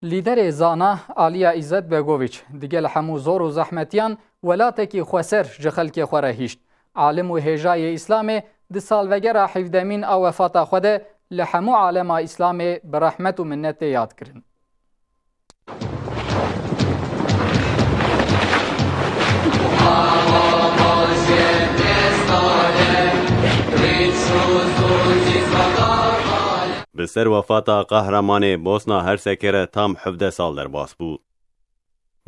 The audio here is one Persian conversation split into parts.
لیدر زانا آلیا عزت بیگوویچ دیگه همو زور و زحمتیان ولاتکی خوسر جخلک خوره هیشت. عالم و هجای اسلام دی سالوگر 17 او وفات خوده لحمو عالم اسلام برحمت و منت یاد کرن. به سر وفات قهرمان بوسنا هرسکر تام 17 سال در باس بود.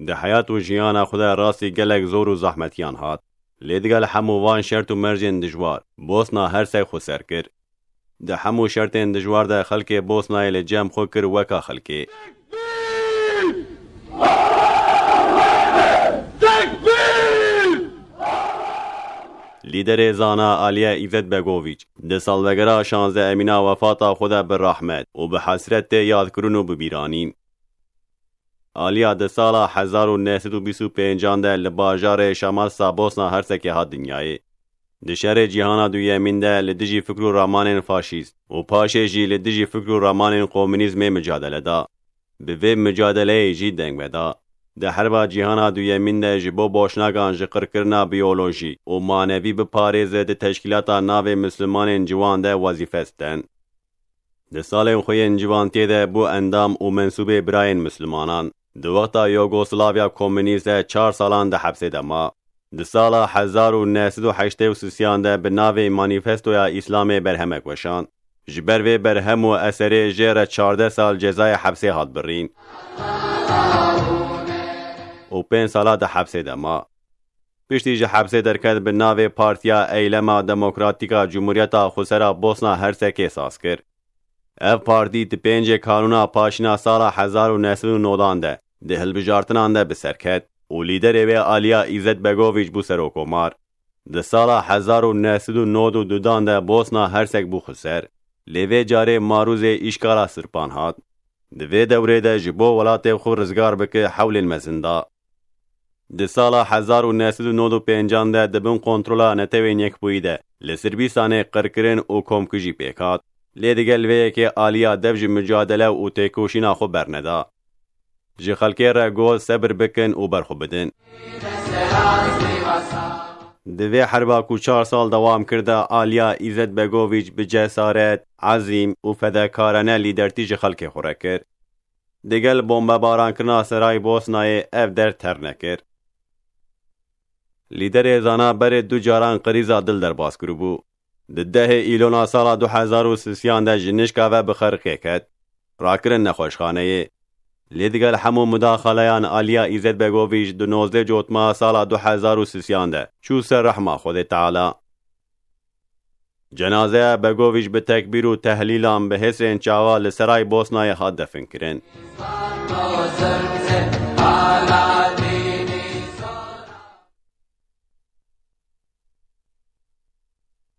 ده حیات و جیان خدا راستی گلک زور و زحمتیان هات. لیدگل همو وان شرط و مرجن دجوار بوسنا هرسک خسر کر. ده همو شرطین دجوار ده خلک بوسنا لجم خو کر وکا خلکی. لیدر زانا آلیا عزت بیگوویچ ده سالوگرا 16 امینا وفاتا خدا به رحمت و به حسرت یاد کرن و ببیرانین. آلیا ده سالا 1925 ده لباجار شمال سابوسنا هرسکی ها دنیای. ده شهر جهانا دو یمین ده لدجی فکر و رامان فاشیست و پاشه جی لدجی فکر و رامان قومنیزم مجادله دا. به وی مجادله جی دنگ بدا. ده حربا جیهانا دو یمین ده جبو باشناگان جقر کرنا بیولوژی و مانوی بپارزه ده تشکیلاتا ناو مسلمان جوان ده وظیفه استن. ده سال خوی جوان تیده بو اندام و منصوب براین مسلمانان. ده وقتا یوگوسلاویا کمونیست 4 سالان ده حبسه ده ما. ده سال 1983 ده به ناو مانیفستویا اسلام برهمک وشان. جبروی برهم و اثر جیر 14 سال جزای حبسه هات برین. و 5 سالا ده حبسه ده ما. پشتی جه حبسه درکد به ناو پارتیا ایلما دموکراتیکا جمهوریتا خسرا بوسنا هرسک احساس کر. اف پارتی ده 5 کانونا پاشنا سالا 1909 ده هلبجارتنان ده بسرکت و لیدر وی آلیا عزت بیگوویچ بو سروکومار. ده سالا 1992 ده بوسنا هرسک بو خسر. لیوی جاره ماروز اشکالا سرپان هات. ده وی دوره ده جبو ولات خو رزگار بکه حول المزندا. ده سالا 1995 ده دبن کنترولا نتوین یک بویده لسربیسانه قرکرین و کمکجی پیکات. لیدگل ویه که آلیا دفج مجادله و تیکوشینا خو برندا. جی خلکی را گول صبر بکن و برخو بدن. دوی حربا کو 4 سال دوام کرده آلیا عزت بیگوویچ به جسارت، عظیم و فداکارانه لیدرتی جی خلکی خوره کر. دیگل بمب باران کرنا سرای بوسنای اف در تر نکر. لیدر زانا بر 2 جاران قریزا دل در باز کرو بو. ده ایلونا سالا 2013 ده جنشکا و بخرقه کد. راکرن نخوشخانه. لیدگل همو مداخلهان آلیا عزت بیگوویچ 19 جوتما سالا 2013 ده چو سر رحمه خود تعالی. جنازه بیگوویچ به تکبیر و تحلیلان به حسین چاوا لسرای بوسنای حد دفن کرن.